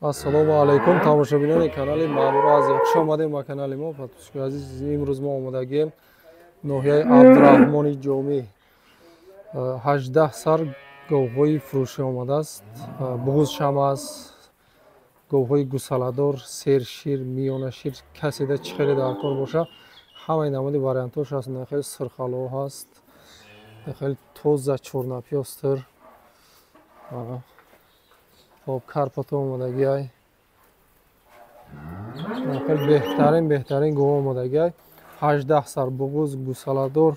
Ассалому алайкум тамошобинони канали Маъмур аз якша омадем ба канали мо. Подписчикои азиз, имрӯз мо омадагием ноҳияи Абдураҳмони Ҷомӣ. 18 сар говҳои фурӯшӣ омадааст. буғузшам аст, говҳои гусаладор, сершир, миёнашир, каседа чӣ хеле дар кор боша, ҳамаи намуди вариантош ҳаст. Нахел сирхало ҳаст, нахел тоза чорнапёстр. خب карпато омадагиай. нахел беҳтарин гӯҳ омадагиай. 18 сар буғуз, гусаладор,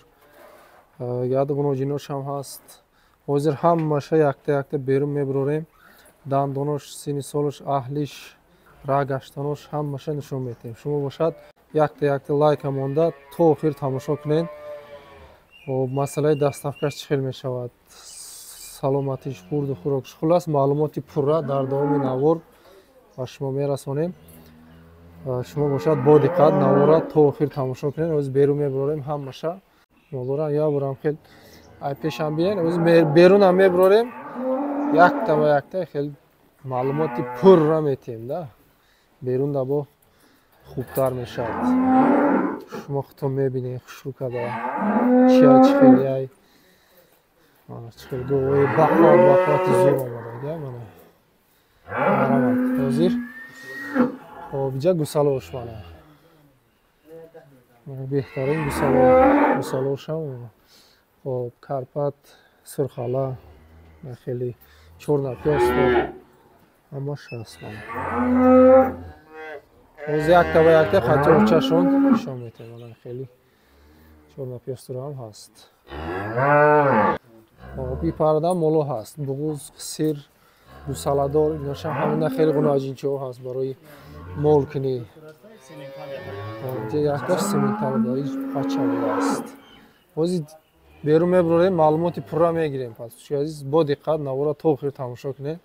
ядгуноҷиношам ҳаст. ҳозир ҳамаша якта берун мебурорем. дандонош, синни солаш, аҳлиш, рагаштанош ҳамаша нишон медиҳем. шумо бошад якта лайка монда то охир тамошо кунед. масъалаи дастафкаш чӣ хел мешавад, саломатиш, хурду хӯрокш, хулас маълумоти пурра дар давоми навор ба шумо мерасонем. шумо бошад бо диққат навора то охир тамошо кунед. ҳозир берун мебурорем ҳамаша. молора ябурам хел ай пешам биен. ҳозир берунам мебурорем. якта ба якта хел маълумоти пурра метиҳем да. берун дабо хубтар мешавад. шумо худтон мебинед хушрӯкада чӣ хелияй چخیل گویی باقات زور آمده منه. حاضر. خب جا گوسالوش منه. بهترین گوسالوشم. خب کارپات، سرخاله، خیلی چورناپیاست. اما شاست منه. حاضر یک تا خاطر چشون شام میته منه خیلی چورناپیاست رو هم هست. بی پرده مولو هست. بغوز، سیر، گوسالادور، ایناشا همین خیلی گوناجینچو هست برای مول کنی. یک تا سیمنتال داری پاچه است. وزی بیرون میبریم معلوماتی پورا میگیریم. پس عزیز با دقت نوارا تا آخر تماشا کنید.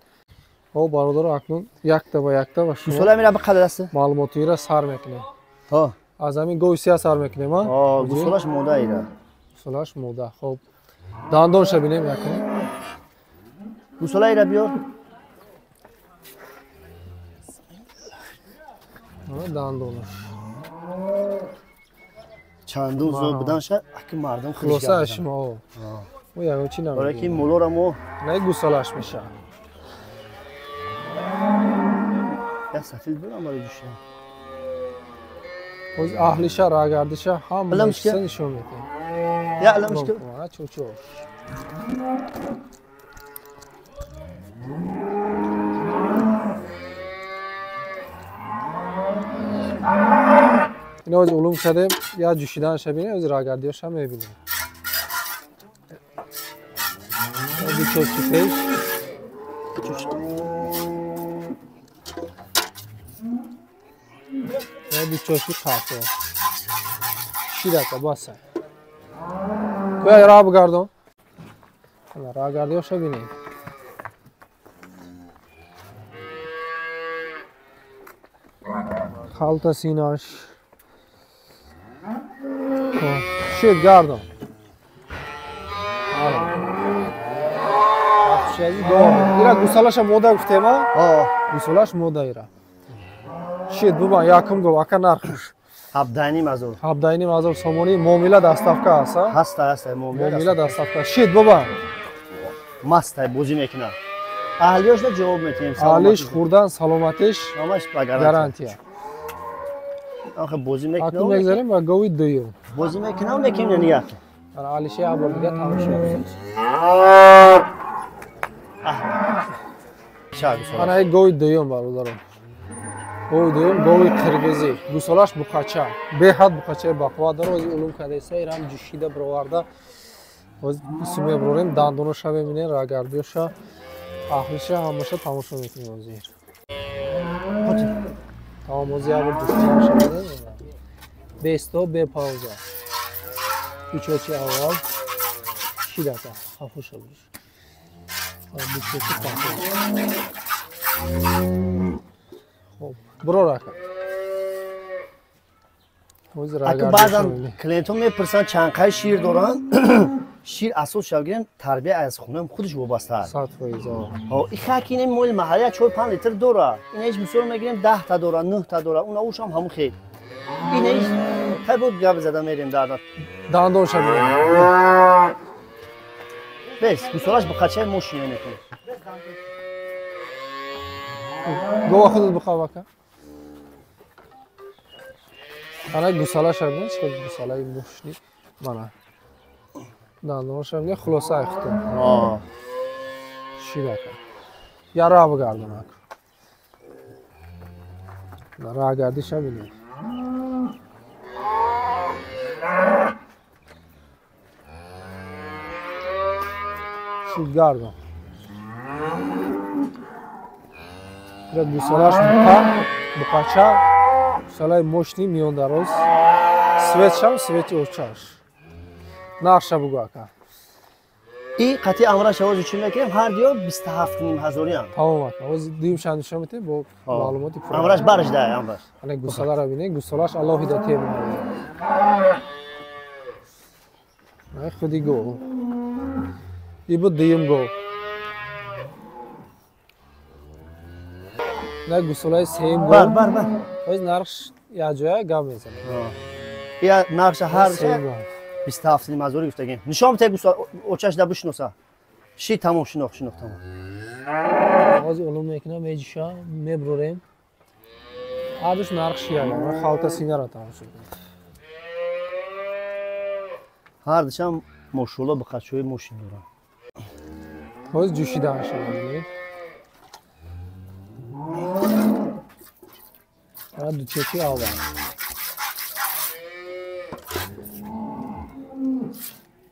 او برادر اکنون یک تا با شما گوساله میره به قدر است. معلوماتی را سر میکنه. ها. از همین گوسیا سر میکنیم ما. گوساله‌اش موده ایره. گوساله‌اش موده. خب دندونش ببینیم یکم. گوساله ایره بیار. دندونش. چندون زود بدنش اکی مردم خیلی خلاصه اشما. او یه چی نمیشه. برای کی مولورمو. نه گوساله‌اش میشه. یا سفید بیارم برای دوشه. اوز اهلیشه راگردیشه هم نشون میده. یا علمش که. چوچو. اینا از علوم شده یا جوشیدن شبینه از راگردیاش هم میبینیم. بیچوچی پیش. بیچوچی خاطر. شیرکه باسه. کوی را بگردم. را گردیاش ببینید. خالتا سیناش. شید گردم. ایرا گوساله‌اش موده گفتیم ها؟ گوساله‌اش موده ایرا. شید ببین یکم گو اکا نرخش. 17,500 сомонӣ муомила дастафка аст. Ҳаст муомила дастафка. Шид баба. Мастай бозӣ мекунад. Аҳлиёш да ҷавоб метиҳем. Аҳлиш хурдан саломатиш ҳамаш ба гарантия. Ахе бозӣ мекунад. Акум мегзарем ва говӣ дуюм. Бозӣ мекунад мекунад як. Аҳлиши абор дига тамошо кунед. Ана говӣ дуюм бародарам. говӣ дуюм говӣ қирғизӣ. гусолаш буқача. беҳад буқачаи бақувват дорад. ози улум кадеса ирам ҷӯшида бироварда. ози исм мебурорем дандоноша мебинем, рагардиёша, аҳлиша ҳамаша тамошо мекунем озир. Тамом ози абор ҷӯшидаша мебинем. бесто бепауза. бичочи аввал шидака хафуша буш. бичочи хафуша. برو راکن. اگه بعضا کلیتون میپرسن چند قای شیر دارن شیر اساس شاگردم تربیت از خونم خودش وابسته است. 100%. ها این خاکی این مول محله 4-5 لیتر داره. این هیچ مثال میگیریم 10 تا داره 9 تا داره. اون اوش هم همون خیلی. این هیچ خیلی بود گاب زدم میریم دارد. دندون شده. بس گوسالاش با خچه ماشین میکنه. گواه خودت بخواه که. انا گوساله شده نیست که گوساله موشنی منه. دندون شده خلاصه اختم. شیده کن. یا راه بگردم اک. راه گردی شبیه. شید گردم. یا گوساله‌اش بقچه گوساله مشتی میان دراز سویت شم سویتی اوچاش نقشه بگو اکا این قطعی امره شواز چی میکنیم هر دیا 27,500 هم تمام اکا از دیم شندشم میتیم با معلوماتی پرا امرش برش ده امرش انا گوساله را بینه گوساله‌اش الله هدایت میده نه خودی گو ای بود دیم گو نه گوساله سیم گو بر از نقش یا جای گام میزنه یا نقش هر چه 27,500 گفتگیم نشام ته گوسال اوچش ده بشناسه شی تمام شناخت تمام از علوم میکنم میجشا میبروریم آبش نقش یا من خالتا سینه را تمام شد هر دشم ماشاءالله به خچوی ماشین دارم باز جوشیدن شده من دو چکی آب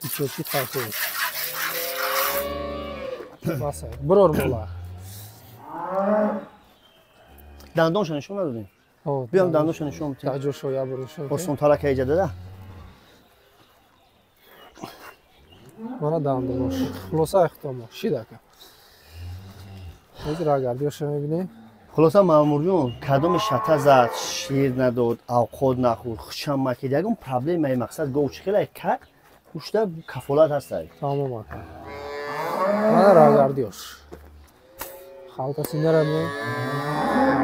دو چکی خاطر باسه برور مولا دندونش نشون ندادیم بیام دندونش نشون میدیم تاجر شویا بروشون اصلا تالا که ایجاد ده من دندونش خلاصه اختم شیده که از راگردیش میبینی خلاصه ماموریون کدوم شتا زد شیر نداد اوقات نخورد خوشم مکید یکم پرابلم ای مقصد گوش خیلی که گوشته کفالت هست تمام اکا من راگردیش خالتا سینه را می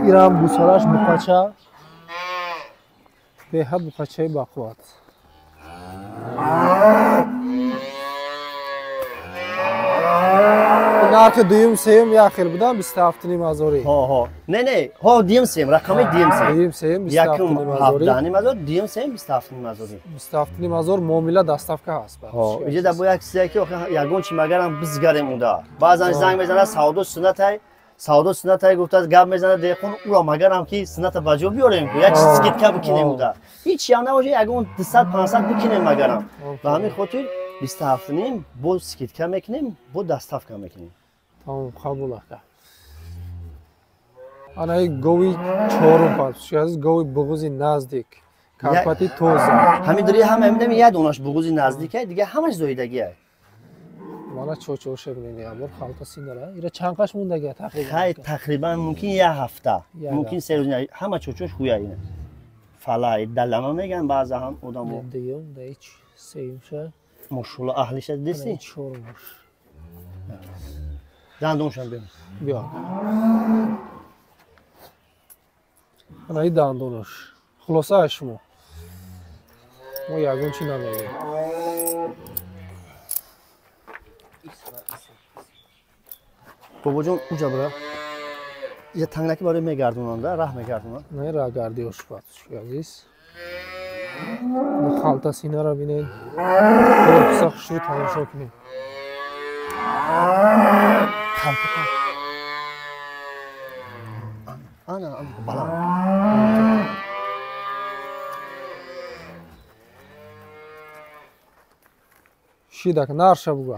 ایران بوسالاش بقچه به حد بقچه باقوات نرخ دویم سیم یا خیلی بودم 27,500 ها نه ها دیم سیم رقم دیم سیم سیم یکم 17,500 دیم سیم 27,500 27,500 معامله دستافکه هست ها اینجا در باید چیزی که یگون چی مگرم بزگریم اوندا بعضا زنگ میزنه سعودو سنت های گفته از گپ میزنه دیخون او را مگرم که سنت بجو بیاریم یک چیز سکیت که بکنیم اوندا هیچ هم نباشه یگون 200-500 بکنیم مگرم و همین خاطر 27 نیم با سکیت که میکنیم با دستافکه میکنیم تمام قبول اکا انا ای گوی چهارم پس از گوی بغوزی نزدیک کارپاتی توزه همین داری هم میدم یه دونش بغوزی نزدیکه دیگه همش زایدگیه والا چوچوشه بینی امور خالتا سینه ایره چند قش موندگی تقریبا ممکن یه هفته ممکن 3 روز همه چوچوش خویا اینه فلای دلما میگن بعضی هم آدمو دیگه هیچ سیمشه ماشاءالله اهلش دستی چهارمش دندونشم ببین بیا انا ای دندونش خلاصه اشمو ما یگون چی نمیگه بابا جون اونجا برا یه تنگنکی برای میگردوننده راه میگردونن نه راه گردی اشپات عزیز خالتا سینه را بینید برو پسا خوشی تماشا کنید کمپیوتر انا بالا شیده که نرشه بگو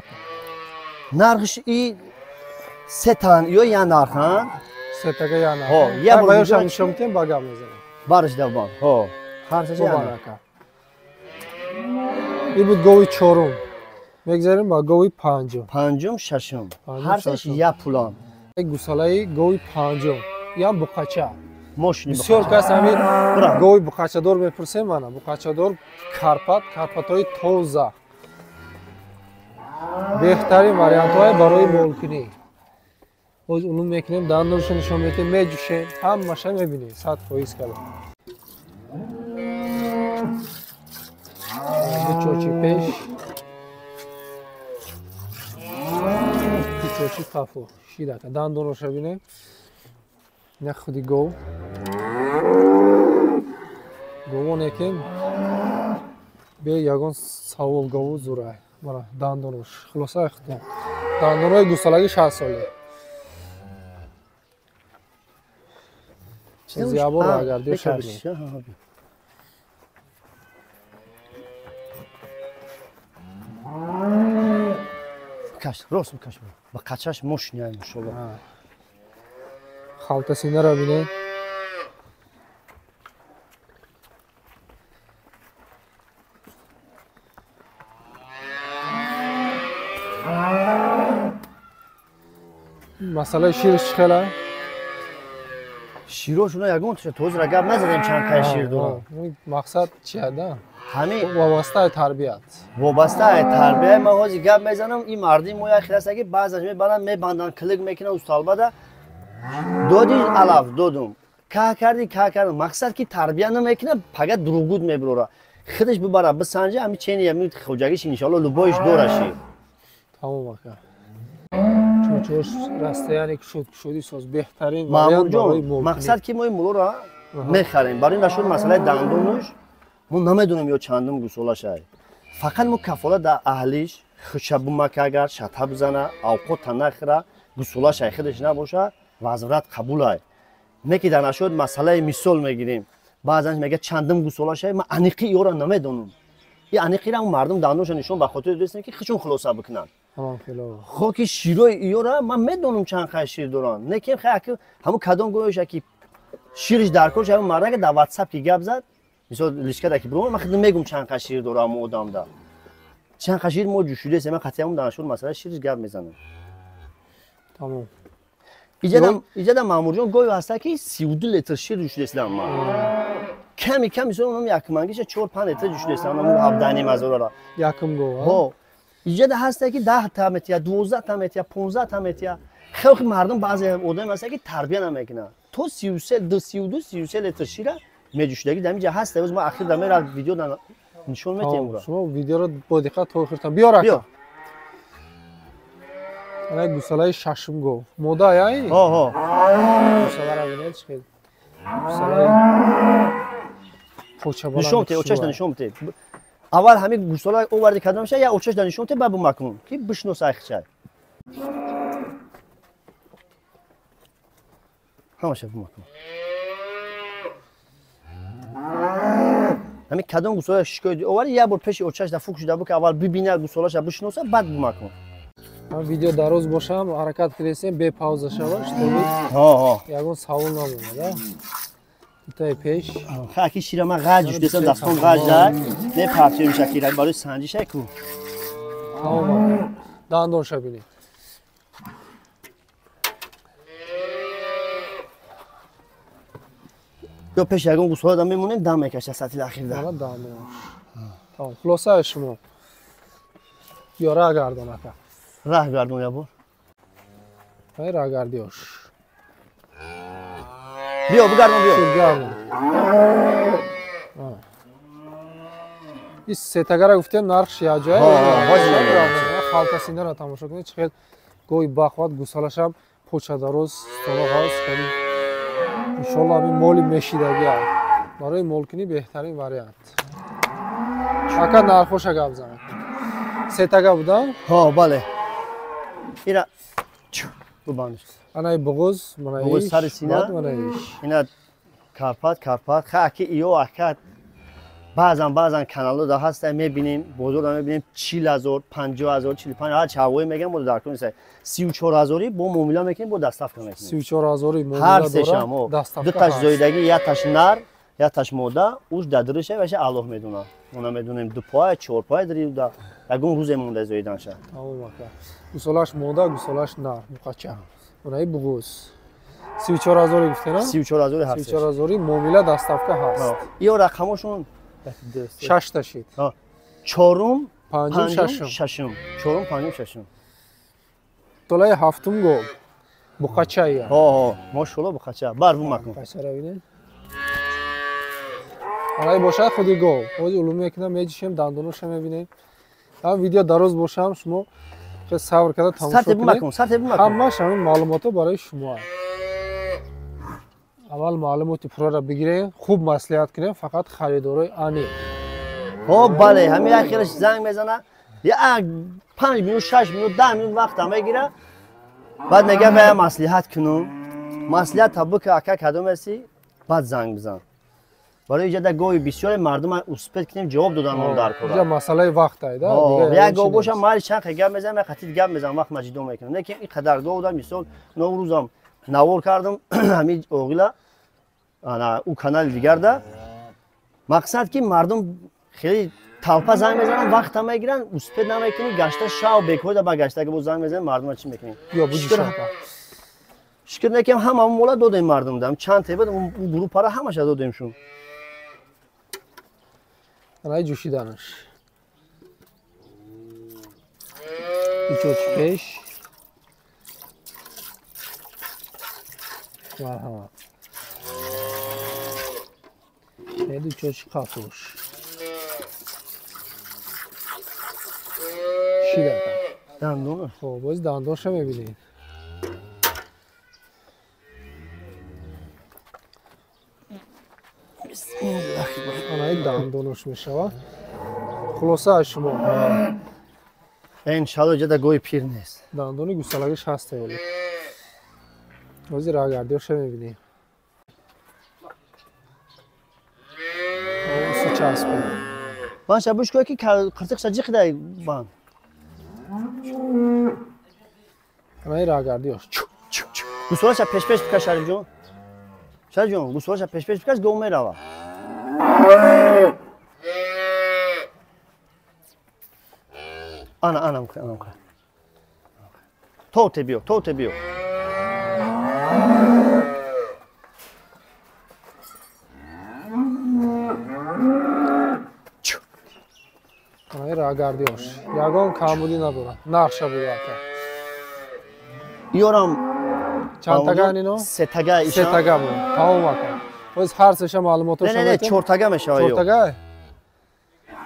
نرخش ای 3 تن یا یه نرخن سه یا نه ها یه باید بار شمشم تیم باگم میزنم بارش دوام ها هر چیزی مبارکه این بود گوی چهارم میگذاریم با گوی پنجم ششم هر سش یه پولان گوساله گوی پنجم یا بقچه ماشین بسیار کس همین گوی بقچه دار میپرسه منه بقچه دار کارپات های توزه بهترین وریانت های برای مولکنی باز اونو میکنیم دندونش نشون میدیم میجوشیم همشه میبینید 100% کلا چوچی پیش چوچی کافو شیده که دندونش ببینیم نه خودی گو گوو نکیم به یگان ساول گوو زوره مرا دندونش خلاصه اختیار دندونهای گوسالگی 60 ساله زیابو رو اگر دیوشه بینید کش راست میکش با قچش مش نیایم شما خالت سینه رو بینید مسئله شیرش خیلی شیروشون یگون توز را گپ نزدیم چند کای شیر دارن مقصد چیه ده؟ همین وابسته تربیت وابسته تربیت ما هازی گپ میزنم این مردی مویا خلاص اگه بعضش میبندن کلیک میکنه استالبا ده دودی الاف دودم که کردم مقصد که تربیت نمیکنه فقط دروغگو میبره خودش ببره بسنجه همین چینی همین خوجگیش ان شاء الله لبایش دورشی تمام که چوچوش راسته یعنی شدی ساز بهترین مامور جان مقصد که ما این مولو را میخریم برای این نشد مسئله دندونش ما نمیدونیم یا چندم گوسالاش ای فقط ما کفاله در اهلیش خشبو مکه اگر شطه بزنه اوقات نخره گوسالاش ای خودش نباشه وزارت قبول ای نکی در نشد مسئله مثال میگیریم بعضا میگه چندم گوسالاش ای ما انیقی یا را نمیدونم این انیقی را مردم دندونش نشون به خاطر دوست که خشون خلاصه بکنن خاکی شیروی ایورا من میدونم چند خیلی شیر دارن نکیم خیلی همون کدام گویش که شیرش در کارش همون مرد که در واتساپ که گپ زد مثلا لیشکه که برام من خیلی میگم چند خیلی شیر دارم و آدم دا چند خیلی شیر موجود شده است من قطعا هم دانشور مسئله شیرش گپ میزنم تمام ایجاد مامور جان گوی هست که 32 لیتر شیر شده است ما کمی مثلا اونم یک منگیش 4 5 لیتر شده است اونم ابدانی مزور را یکم گو ایجاد هست که 10 تا متر 12 تا متر 15 تا متر خیلی مردم بعضی آدم هست که تربیت نمیکنن تو 33 32 لیتر شیر میجوشدگی در اینجا هست روز ما اخیر در میرا ویدیو نشون میدیم برا شما ویدیو رو با دقت توخیرتم بیا راکا انا گوساله ششم گو مودا یای ها گوساله رو ببینید چه گوساله پوچه بالا نشون ته اوچش نشون ته اول همین گوساله اوورد کردم شه یا اوچش نشون ته بابو مکن کی بشنو سایخ همش بابو مکن همین کدام گوساله شکایت اولی یه بار پیش اوچش در فوق شده بود که اول ببینه گوساله‌اش بشناسه بعد بمکن من ویدیو دراز باشم حرکت کردیم به پاوزه شوش ها یگون ساول نمیاد تا پیش خاکی شیر ما غاج دستم دستم غاج دار نه پارچه میشه که برای سنجش کو تمام دندون شبینی یا پیش یگون گوساله دام میمونیم دم میکشه ساعت اخیر ده دندون تمام خلاصه شما یا راه گردون اکا راه گردون یا بو های راه گردیوش بیا بگردون بیا این سیتگره گفتیم نرخش یا جای خالت سینه را تماشا کنید چقدر گوی بخواد گوسالش هم پوچه درست طلاق هست کنید انشالله همین مولی میشیدگی هم برای مولکنی بهترین وریانت اکا نرخوش گب زنید سیتگه بودم؟ ها بله اینا ببانش انا بغوز بغوز سر سینه اینا کارپات خاکی ایو اکات بعضن کانالو دا هست میبینیم بزرگ میبینیم 40000 50000 45 هر چاوی میگم بود در کنه 34000 با مومیلا میکنیم با دستافک میکنیم 34000 مومیلا هر سه شما دو تاش زویدگی یا تاش نر یا تاش مودا اوش دادرشه بشه الله میدونه اونا میدونیم دو پای 4 پای داریم دا یگون روز مونده زویدن شه تمام اکا گوسالاش مودا گوسالاش نر مقچه اونای بغوز 34000 گفتن 34000 هست 34000 مومیلا دستافک هست این رقمشون 6 تا شید پنجم ششم ششم چهارم پنجم ششم طلای هفتم گو بقچه ها ماشاءالله بخچه بر بو مکن بچه رو بینید الان باشه خودی گو خودی علوم میکنم میجیشم دندونش میبینید هم ویدیو دراز باشم شما که صبر کرده تماشا کنید سطح بو مکن همش همین معلومات برای شما اول معلومات پرو را بگیرید خوب مصلحت کنید فقط خریدارای آنی ها بله همین اخیرش زنگ میزنه یا 5 minut 6 minut 10 minut وقت هم میگیره بعد میگه من مصلحت کنم مصلحت تبو که اکا کدوم هستی بعد زنگ بزن برای ایجاد گوی بسیار مردم اسپت کنیم جواب دادن اون در کار اینجا مسئله وقت دیگه یک گو گوشم مال چند گپ میزنم خطی گپ میزنم وقت مجیدو میکنم نه که این قدر گو بودم مثال نوروزم نوار کردم همین اوغلا انا او کانال دیگر ده مقصد که مردم خیلی تلپا زنگ میزنن وقت هم میگیرن اسپت نمیکنی گشته شاو بکوده با گشته که با زنگ میزنن مردم چی میکنین یا بودی شکر نکیم هم مولا دادیم مردم دادم چند تا بود اون گروه پاره همش دادیمشون رای جوشیدنش ایچوچ پیش مرحبا یه چوچ کافوش شیده دندون خب باز دندونش میبینید آنهای دندونش میشه خلاصه از شما انشالله جدا گوی پیر نیست دندونی گوسالگیش هسته ولی بازی راگردیش میبینید سی چسبه من شبوش کوی که قرتق سجی خدای بان آنهای راگردیش گوسالش پیش بکش شریف جون شریف جون گوسالش پیش بکش گو میروا anam to te bio آنهای راگردیش یگان کاملی نداره نقشه بگرده یورم چند تگه اینو؟ سه تگه ایشان سه تگه بود تمام وقت باز هر سشه معلوماتش نه چهار تگه میشه چهار تگه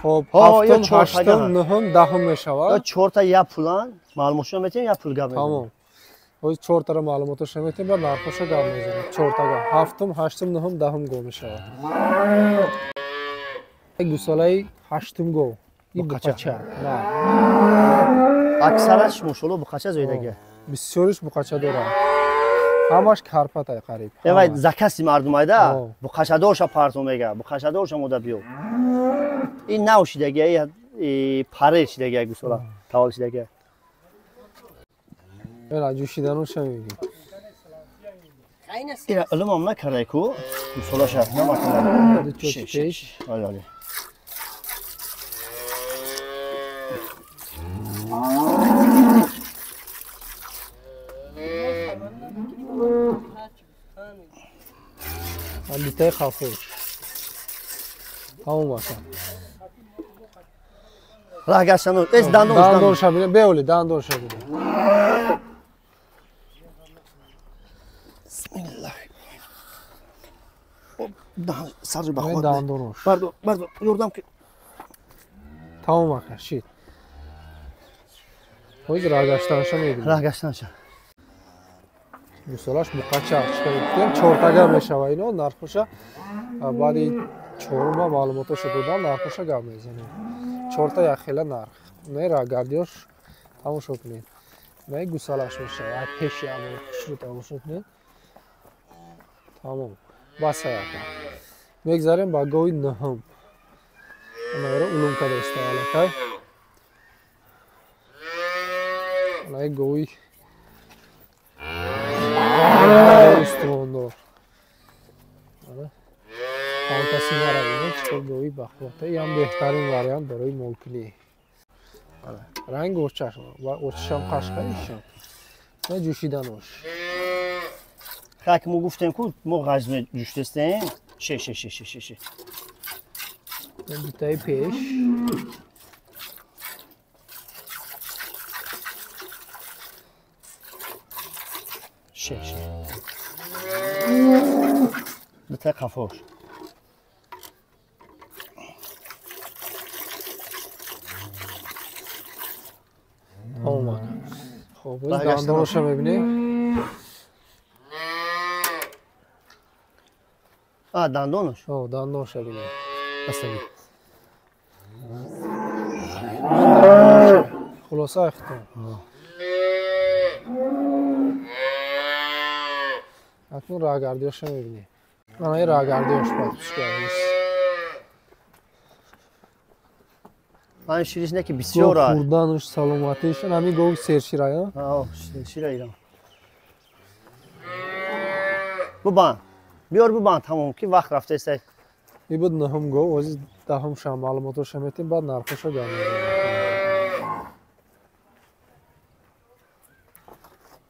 خب هفتم هشتم نهم دهم میشه یا چهار تا یا پولان معلوماتش میتیم یا پول گام تمام باز چهار تا معلوماتش میتیم بعد نرخش گام میزنیم چهار تگه هفتم هشتم نهم دهم گو میشه گوساله هشتم گو این بقچه نه اکثرش ماشاءالله بقچه زایدگه بسیارش بقچه داره همش کرپته قریب اوای زکاسی مردم ایده بقچه دارش پارتو میگه بقچه دارش مود بیو این نوشیدگی پاره شیدگی گوساله تاول شیدگی بله جوشیدنش میگی اینا علم هم نکرده کو گوساله شد نمیکنه پیش آلی لیته خفوش همون واسه راه گشتن از دندون شبیه بیولی دندون شبیه بسم الله سر بخواد دندونش بردو یوردم که تمام وقت شید باید راه گشتنش میدونی راه گشتنش گوساله‌اش مقچه چیکار چهار تگه میشه و اینو نرخش بعد چهارم معلوماتش دادم نرخش گام میزنیم چهار تا خیلی نرخ نه راگردیش تموم شد کنید نه گوساله‌اش میشه یک پیشی همون شروع تموم شد کنید تمام بس میگذاریم با گوی نهم اما رو علوم کده استعاله که گوی استواندار فانتاسی نروید چطور گویی بخواته این هم بهترین واریانت برای مولکلی رنگ ارچش هم قشقایشم نه جوشیدنش خاک مو گفتیم که ما غزمه جوشتستیم شه دوتای پیش Detay kafoş. اومد. خب باز برگشتم. دندانش رو ببینیم. Dandonuş. دندانش رو ببینیم. Asabi. خلاصه اختم. اکنون راهگردیاش رو میبینیم. من این راهگردیاش باید پیش کردیم. Ben şiriş ne ki گو bisiyor ha. خوردنش سلامتیش همین گو سرشیرای ها. Ha, şirayım. Bu ban. Biyor bu ban tamam ki vakt raftaysak. این بود نهم گو از دهم شام معلوماتش رو میتیم بعد نرخش رو گردیم.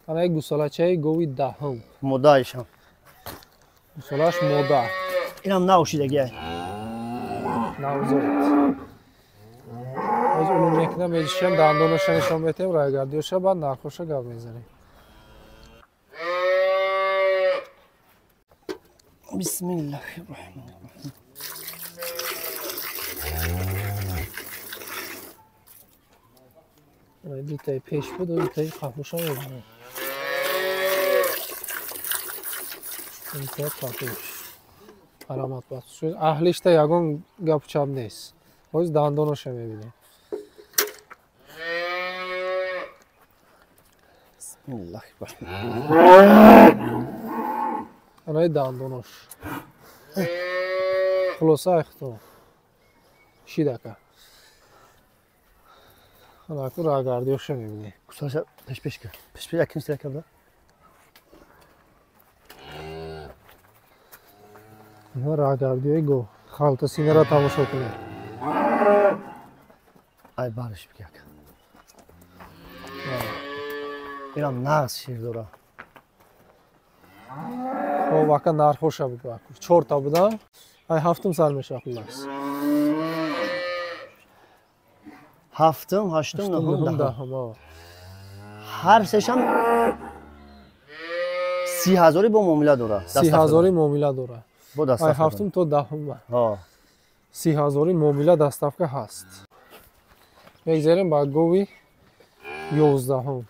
انا یک گوساله گوی دهم. Modayışam. گوسالهش مودا. İnam navşidagi. نوزاد. از اون میکنم میشیم دندانش رو نشون میتیم راهگردیاش بعد نرخش رو گرد میزنیم. Bismillahirrahmanirrahim. دیتای پیش بود و دیتای خفوش هم ببینیم. دیتای خفوش. علامت باید شد. اهلیش تا یگان گپ چپ نیست. باز دندانش رو میبینیم. Bismillahirrahmanirrahim. انای دندانش. خلاصه اختو. شیدکه. حالا که راهگردیاش رو میبینیم. Kusarsa peş gel. Peş yakın silah kabla. اینا راهگردیای گو. خالت سینه را تماشا کنید. Ay barış bir yak. İnam nağız şir dora. خب وقتا نرخوش رو بگو. 4 تا بودن. ای هفتم سال میشه خلاص. Haftım, haştım, nahım, نهم dahım. دهم ها. Her seçem 30,000 با معامله داره. 30,000 معامله داره. با دست ای هفتم تا دهم. ها. 30,000 معامله دستافکه هست. میگذاریم با گوی 11.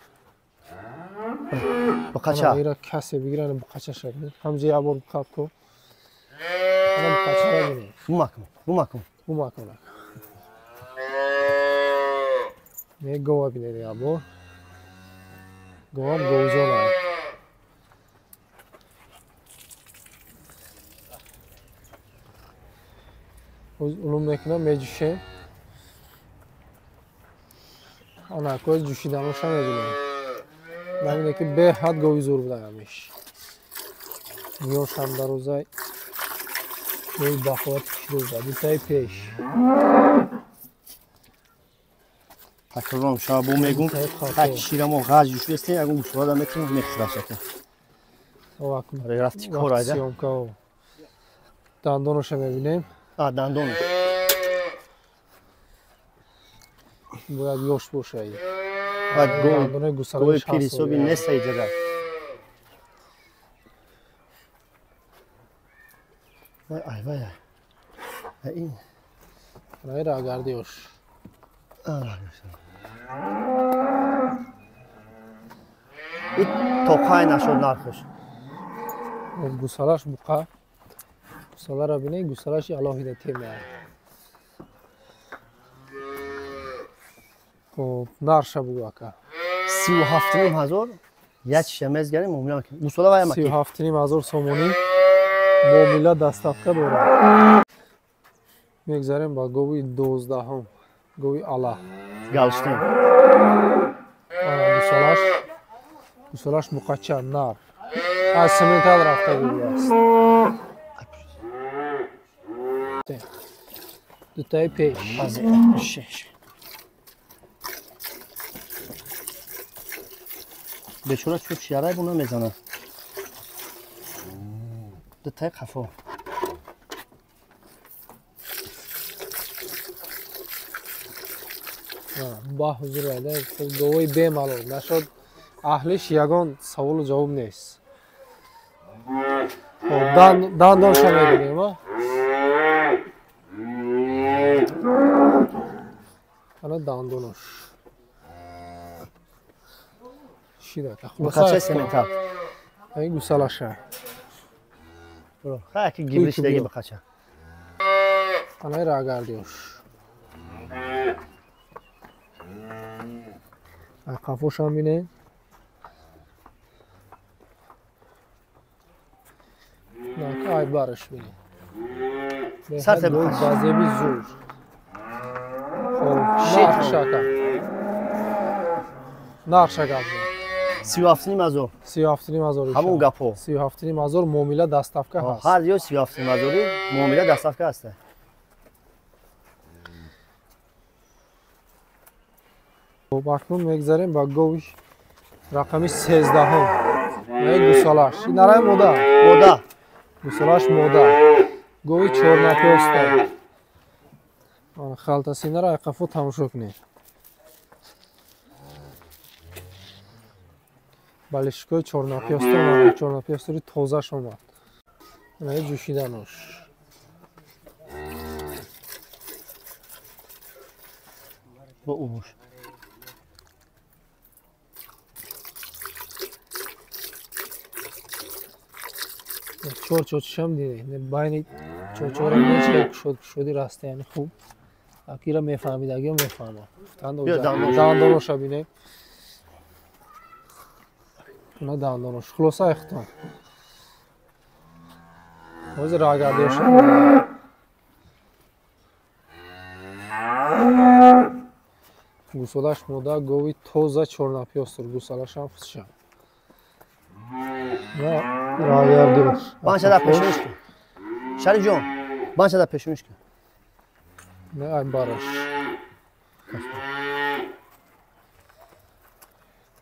با kaça? ایرا کسی بگیرن با قچه شد. همجا یه بار بخواب کو. الان قچه را بینیم. Bu makım. Bu makım. Bu makine. Ne gova biner ya bu? Govam govzona. Onun mekine mecüşe. Ana koz juşidanuşa mebilim. Ben ki be had govi zor budayamış. Niyo şamdarozay. Ey bakovat kişiroza. Ditay peş. Hatırlıyorum şu an bu megun tak şiramo gaz yüşveste ya bu şurada metin mektraşaka. O akım. Raftik korayda. Siyomka o. Dandonuşa mebilim. Ha dandonu. باید یوش باشه. Bak gol. دندانه Gol گوساله‌اش piriso هست. bir ne sayacak? Vay ay vay ay. Ya in. نه راهگردیاش. Arkadaşlar. Bir tokay naşod narkoş. گوساله‌اش بقا. گوساله را بینی گوساله‌اش الهیده تیمه. خب نارشا بگو اکا. 37,000 یک شمز گریم معامله کنیم. Bu sola vay maki. 37,000 سومونی معامله دستافکه دوره. میگذاریم با گوی 12. گوی الا. Galıştım. گوساله‌اش بقاچه نار. از سمنتال رفته گوی است. دوتای پیش. Şey. Beşora çok yaray buna mezana. Detay kafa. با حضور ایده گوی به معلوم نشد اهلش یگان سوال و جواب نیست. خب دندانش هم میبینیم ها. حالا دندانش شیده که بخاطر سیمنتال این گوسالاشه خیلی که گیبریش دیگه بخاطر حالا را گردیوش قفوش هم بینه نه ای بارش بینه سرت بخاطر بازه بی زور نقشه گفت 37,000 37,000 همون گپو 37,000 معامله دستافکه هست هر یو 37,000 معامله دستافکه هست خب اکنون میگذاریم با گوی رقمی 13 هم گوسالاش این نرای مودا گوسالاش مودا گوی چورنپی هسته خلطه سینه را قفو تماشا کنید بالشکوی چورنپی هسته چورنپی هسته توزه شما این جوشیدنش با اوش چور چوچشم دیده باید چور نیچه شدی راسته یعنی خوب اکی را میفهمید اگه میفهمم دندانوش بینه اونا دندانوش خلاصه اختان روز را گردیوش گوسالاش مودا گوی توزه چورنپی هستر گوسالاش هم خودشم را گردیوش بانچه در پیشونش کن شریف جون بانچه در پیشونش کن نه ای بارش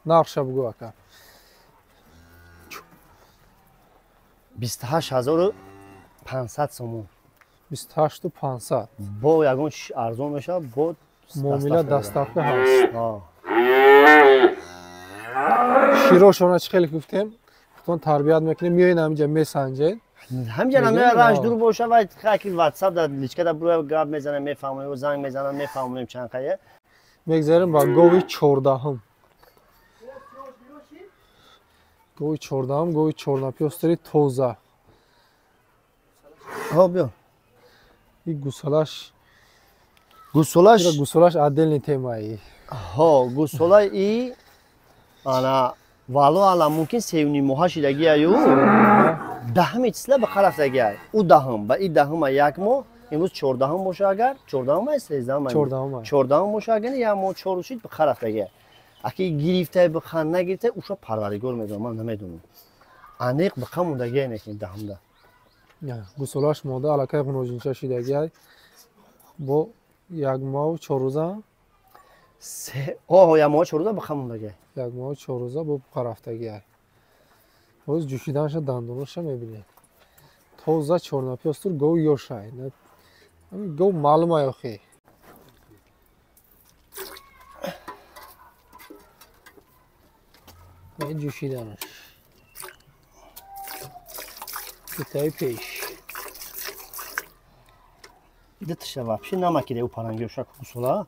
نقشه بگو اکا 28,500 سومون 28,500 با یگون ارزون میشه با معامله دستافکه هست شیروشونه چه خیلی گفتیم خودتون تربیت میکنیم میایین همینجا میسنجید همینجا نمیه راش دور باشه و خیلی واتساپ در لیچکه در بروی گپ میزنه میفهمونیم و زنگ میزنن میفهمونیم چند خیه میگذاریم با گوی 14 هم گوی 14 هم گوی چورنپی هستری توزه ها بیا این گوسالاش عدل نیتیم ای ها گوسالای ای انا والو الان ممکن سیونی موها شیدگی ایو دهم چسله بخار افتگی او دهم با این دهم یک مو امروز 14 هم باشه اگر 14 هم 13 هم 14 هم باشه اگر یا مو 4 شید بخار افتگی اگه گرفته بخان نگرفته اوشا پروردگار میدونم من نمیدونم انیق بخموندگی نکین دهم ده گوسالاش موده علاقه قنوجینچه شیدگی با یک ماه و 4 روزه یک ماه و 4 روزه بخموندگی یک ماه و 4 روزه با بخار افتگی روز جوشیدنش دندونش میبینید توزه چورنپی هستور گو یوشای گو معلوم های اخی این جوشیدنش بیتای پیش دتشه вообще намакиде у паранги ушак гусола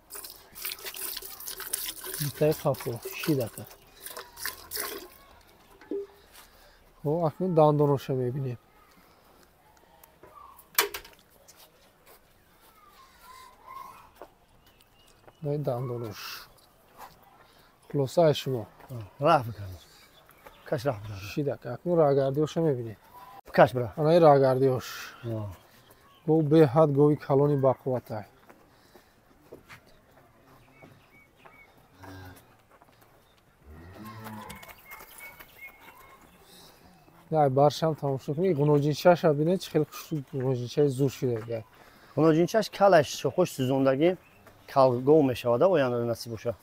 بیتای خافو شیدکه خب اکنون دندانش میبینیم این دندانش خلاصه شما راه بکنم کاش راه بکنم شیدک اکنون راگردیوش میبینیم کاش برا آنها راگردیوش گو به حد گوی کلونی با قوت های نه برشم تماشا کنید گنوجینچه‌اش ببینید چه خیلی گنوجینچه زور شده دیگه گنوجینچه‌اش کلش خوش سوزوندگی کال گو میشود و یعنی نصیب بشه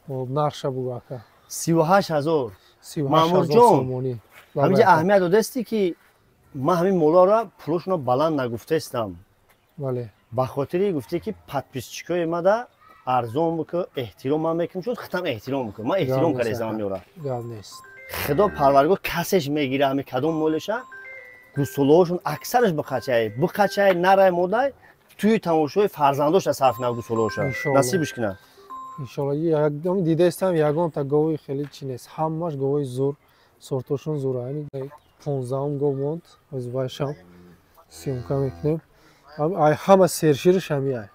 خب نقشه بگو اکا 38,000 مامور جون همینجا اهمیت دادستی که من همین مولا را پولشون رو بلند نگفته استم بله به خاطری گفته که پادپیسچیکای ما دا ارزون بکن احترام من میکنم چون ختم احترام میکنم من احترام کردم میورا گل نیست خدا پروردگار کسش میگیره همه کدوم مولشه гусолҳошон аксараш бу қачай нарай модай туи тамошои фарзандоша сарф нав гусолҳоша насибиш кина иншалло ягон дидаистам ягонта гови хеле чи нест ҳамаш говои зур сортошон зура ҳамин 15-ум гов монд аз вайшам сёмка мекунем ай ҳама сершираш ҳамиай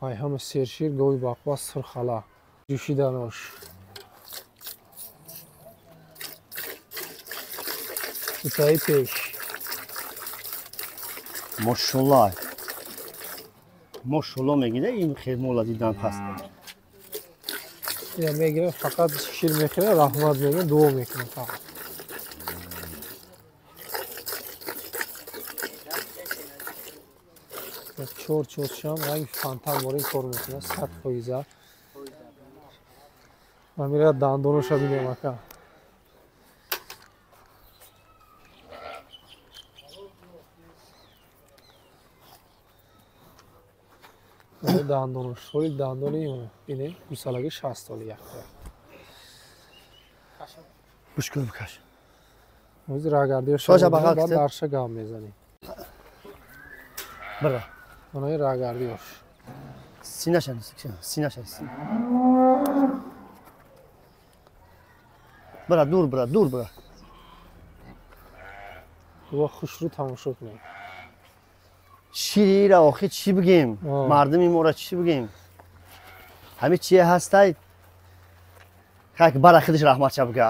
ай ҳама сершир гови бақва сирхала ҷӯшиданош итаи пеш мошалло мегида ин хел мола дидан пас я мегирем фақат шир мехӯрем раҳмат мегӯем дуо мекунем фақат чор ранги фантан борин кор мекунем 100%. Амира дандоноша бинем ака дандонош соли дандони бине гусалаги 60 соли якта бушкӯ бикаш ози рагардиоша баъд дарша гам мезанем бара онаи рагардиош синаша бара дур бара ва хушрӯ тамошо кунем ширира охир чӣ бигем мардуми мора чӣ бигем ҳамин чие ҳастай как бара хидиш раҳматша бга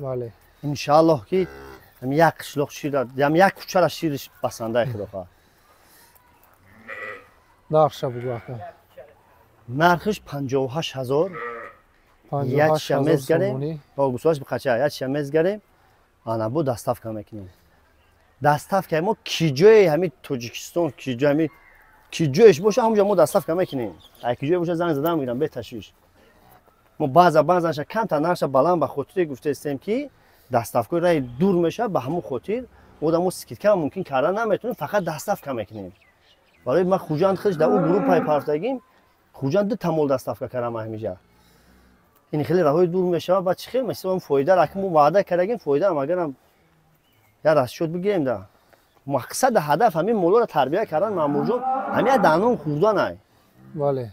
бале иншааллоҳ ки ҳамин як қишлоқ шира ҳамин як кучара шириш пасандаи худоха нархша бугӯ ака нархиш 58,000 ячша мезгарем гусоаш биқача ячша мезгарем ана бу доставка мекунем доставка мо киҷое ҳамин тоҷикистон киҷо ҳамин киҷоеш боша ҳамҷо мо доставка мекунем ай киҷое боша занг задан мегирам беташвиш мо баъзаша камтар нархша баланд ба хотире гуфтаистем ки доставкаи раи дур меша ба ҳамун хотир одамо скидка мумкин кардан наметавонем фақат доставка мекунем барои ма хуҷанд худш дар у группаи партагим хуҷанд ду тамол доставка кардам ҳамиҷа ин хеле раҳои дур мешава ба чӣ хел месавам фоида раки мо ваъда кардагим фоида агарам я расчёт бигирем да мақсади ҳадаф ҳамин молоро тарбия кардан маъмурҷон ҳамин данон хӯрданай бале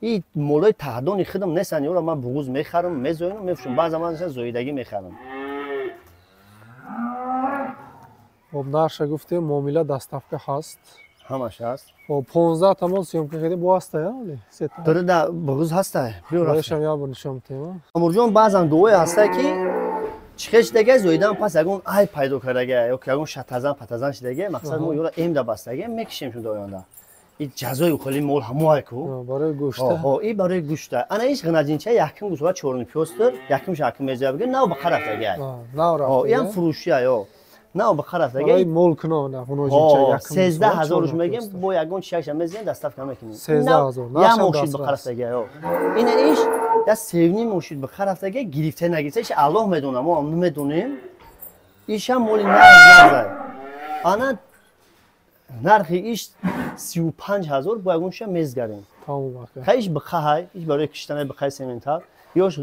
ин молои таҳдони худам нестан ёра ман буғуз мехарам мезоинам мефушам баъзан ман зоидагӣ мехарам об нарша гуфтем муомила доставка ҳаст ҳамаш ҳаст 15 тамол сёмка кардем бо ҳаста яли сета да буғуз ҳастай биёрашам я бо нишон тема маъмурҷон баъзан дуое ҳастай ки чихеш дега зоидан пас ягон ай пайдо кардага ё ягон шатазан патазан шидага мақсад мо ёра эмда бастага мекишем шуда оянда ин ҷазои ухоли мол ҳамоай ку барои гӯшта ин барои гӯшта ана иш ғинаҷинча яким гусола чорни пёстр яким шаким мезябга нав ба харафтага ин фурӯшия ё нав ба харафтага барои мол куно на ғинаҷинча яким 13000 руш мегем бо ягон чишакша мезем доставка мекунем 13000 я мошид ба харафтага ё ин иш я севни мошид ба харафтага гирифта нагирифта иш аллоҳ медона мо ам намедонем ишам моли назай ана нархи иш 35000 бо ягон ша мезгарем тамом ака хаиш биқаҳай иш барои киштанаи биқаи сементал ёш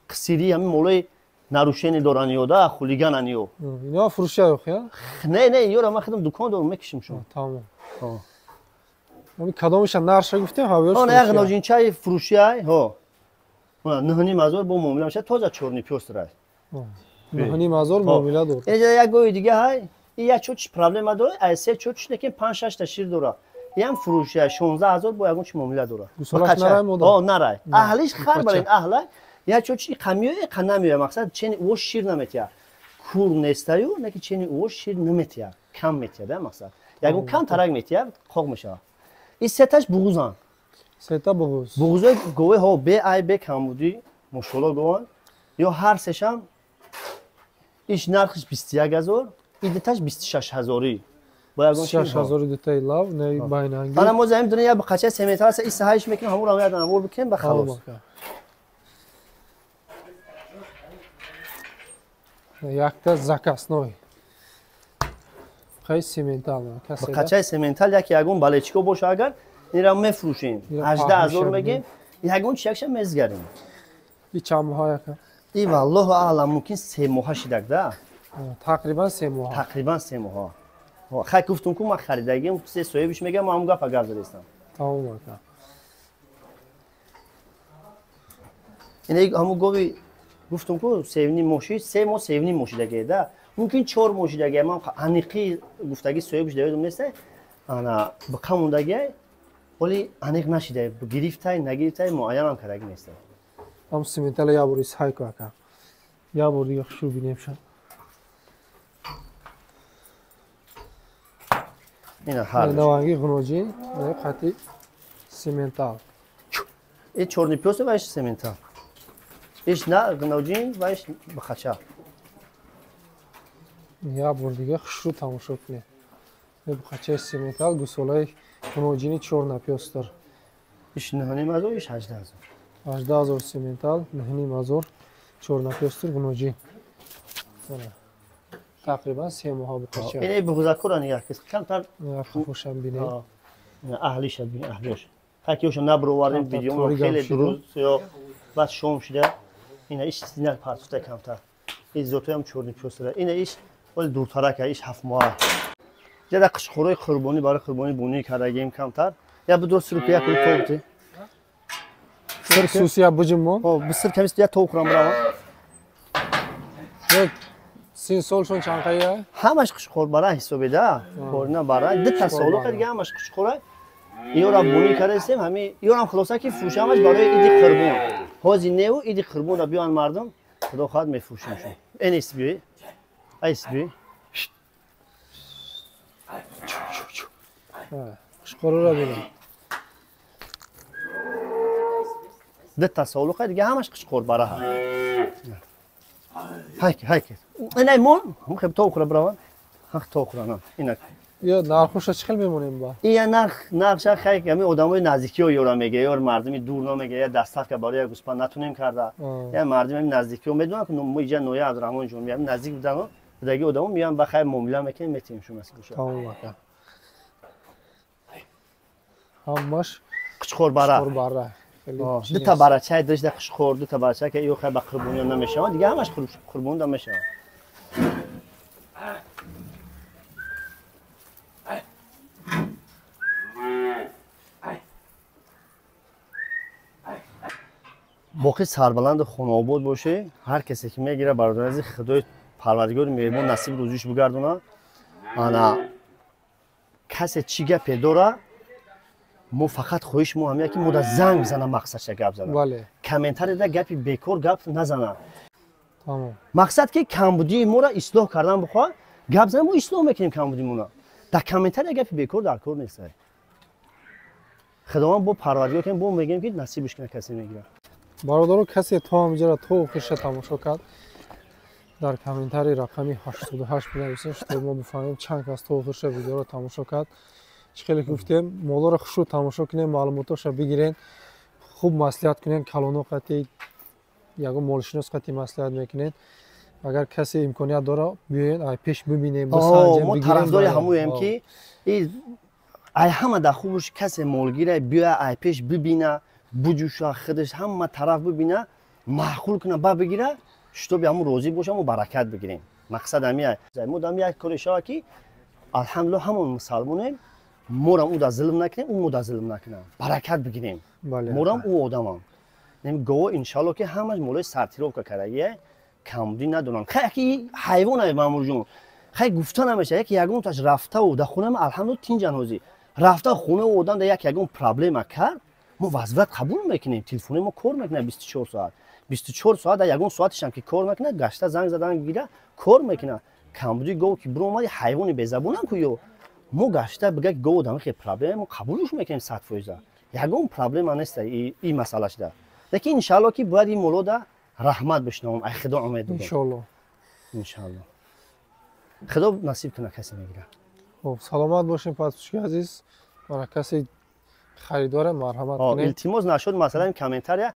қисири ҳамин молои нарушени доран ёда хулиганан ё ино фурӯшия ёх я не ёра ман худам дукон дорам мекишем шумо тамом ами кадомиша нарша гуфтем ҳавёш он як ноҷинчаи фурӯшияй ҳо она 9,500 бо муомила меша тоза чорни пёстрай 9,500 муомила дор инҷа як гои дига ҳай ин як чотиш проблема дора ай се чотиш лекин 5-6 та шир дора ям фурӯшия 16000 бо ягон чи муомила дора гусолаш нарай мода нарай аҳлиш хар барин аҳла я чотиш қамиёе қанамиёя мақсад чени уош шир наметия кур нестаю лекин чени уош шир наметия кам метия да мақсад ягон кам тарак метия қоқ мешава ин сеташ буғузан сета буғуз буғузои гове ҳо беай бе камбудӣ мошалло гован ё ҳар сешам иш нархиш 21000 идиташ 26000 бо ягон 26000 дитаи лав не байнанги ана мо заим дуния ба қача сементал аса исаҳаиш мекунем ҳамуро ядан авор бикем ба халос якта закасной қай сементал ба қачаи сементал як ягон балечко боша агар инра мефурӯшем 18000 мегем ягон чиякша мезгарем и чанд моҳа яка и валлоҳу аълам мумкин 3 моҳа шидак да تقریبا 3 ماه. تقریبا 3 ماه. خیلی گفتم که من خریدگیم سه صاحبش میگم ما هم گپ گپ زدم. تمام آقا. اینه همون گوی گفتم که سیونی موشی 3 ماه سیونی موشیدگی ده ممکن 4 موشیدگی من انیقی گفتگی صاحبش دیدم نیست انا بکموندگی ولی انیق نشیده گرفتای نگرفتای معین هم کردگی نیست. هم سیمنتال یا بوری سعی کنه یا بوری خشو بینیم شد. اینا هر نوانگی خنوجی نه خطی سیمنتال. این چورنی پیوسته وایش سیمنتال. ایش نه خنوجین وایش بخچه. یا بوری خشو تماشا کنه. نه بخچه سیمنتال گوسولای خنوجینی چورنا پیوستر. ایش نهانی مازو ایش 18000. 18000 سیمنتال نهانی مازور چورنا پیوستر خنوجی. تقریبا 3 ماه بخچه. اینه بگذار نگاه کس کمتر خوشم بینه. اهلیش بین اهلیش. هرکیوش نبرو واردیم ویدیو خیلی درست یا بعد شوم شده. اینه ایش سینر پارچه کمتر. این زوتو هم چورنی پیوستر. اینه ایش ولی دورتره که ایش 7 ماه. جدا قشخوری قربانی برای قربانی بونی کردگیم کمتر. یا به 200 روپیه کلی توبتی. سر سوسیا بجمو. بسر کمیست یا توب کرم برام. سین سالشون چند قیه؟ همش قشخور برای حسابی ده. کورنا برای 2 سالو کرد همش قشخوره. یورا بونی کردیم همین یورا خلاصه که فروش همش برای ایدی قربان. هازی نیو ایدی قربان را بیان مردم خدا خواهد میفروشیمشون. این است بی. ایست بی. قشقرو را بینم. 2 سالو کرد دیگه همش قشخور برای ها. هایک. نه مون هم خب تو خورا برام. حق تو خورا نه. اینا. یا نرخوش چخل میمونیم با. این نرخش خیلی همین آدمای نزدیکی و یورا میگه یا مردمی دور نمیگه یا دستک که برای گوسپند نتونیم کرده. یا مردمی نزدیکی و میدونن که ما اینجا نویا از رحمان جون میام نزدیک بودن و دیگه آدمو میام بخیر معامله میکنیم میتیم شو مثلا شو. تمام آقا. همش قشخور برا. قرباره. 2 تا برچه داشت قشخور 2 تا برچه که یو خیلی بقربونی نمیشه دیگه همش قربون نمیشه. باقی سربلند خونه آباد باشه هر کسی که میگیره برادر از خدای پروردگار مهربان نصیب روزیش بگردونه انا کسی چی گپ داره مو فقط خویش مو همه که مو زنگ بزنه مقصدش گپ زنه بله کامنتر ده گپی بیکار گپ نزنه تمام مقصد که کمبودی مو را اصلاح کردن بخواد گپ زنه مو اصلاح میکنیم کمبودی مو را در کامنتر گپی بیکار در کار نیست خداوند با پروردگار که بو میگیم که نصیبش کنه کسی میگیره برادر کسی تو همینجا تو خوش تماشا کرد در کامنتاری رقمی 88 بنویسید تا ما بفهمیم چند کس تو خوش ویدیو رو تماشا کرد خیلی گفتیم مولا رو خوش تماشا کنین معلوماتش بگیرین خوب مصلحت کنین کلونو قطعی یگو مولشناس قطعی مصلحت میکنین اگر کسی امکانیت داره بیاین ای پیش ببینیم بس انجام بگیریم ما طرفدار همویم که ای همه در خوبش کسی مولگیره بیا ای پیش ببینه بجوشا خودش همه طرف ببینه معقول کنه با بگیره شتو بیامو روزی باشه و برکت بگیریم مقصد همیه مودم یک کارشا که الحمدلله همون مسلمانیم مورم او دا ظلم نکنیم اون دا ظلم نکنه برکت بگیریم مورم او آدمم نمی گو ان شاء الله که همش مولای سرتیرو که کرایه کمبودی ندونن خیلی حیوانه مامور جون خیلی گفتن نمیشه یک یگون تاش رفته و در خونه الحمدلله تین جنازی رفته خونه و آدم یک یگون پرابلم کرد ما وظیفت قبول میکنیم تلفن ما کار میکنه 24 ساعت 24 ساعت در یگون ساعتش هم که کار میکنه گشته زنگ زدن گیره کار میکنه کمبودی گو که برو اومدی حیوانی به زبونم کویو ما گشته بگه گو دم خیلی پرابلم ما قبولش میکنیم 100%. یگون پرابلم نیست این مسئله شده لیکن ان شاء الله که باید این مولود رحمت بشنوم ای خدا امید ان شاء الله ان شاء الله خدا نصیب کنه کسی میگیره خب سلامت باشین پاسپشکی عزیز برای کسی خریدار مرحمت کنید التماس نشد مثلا کامنتر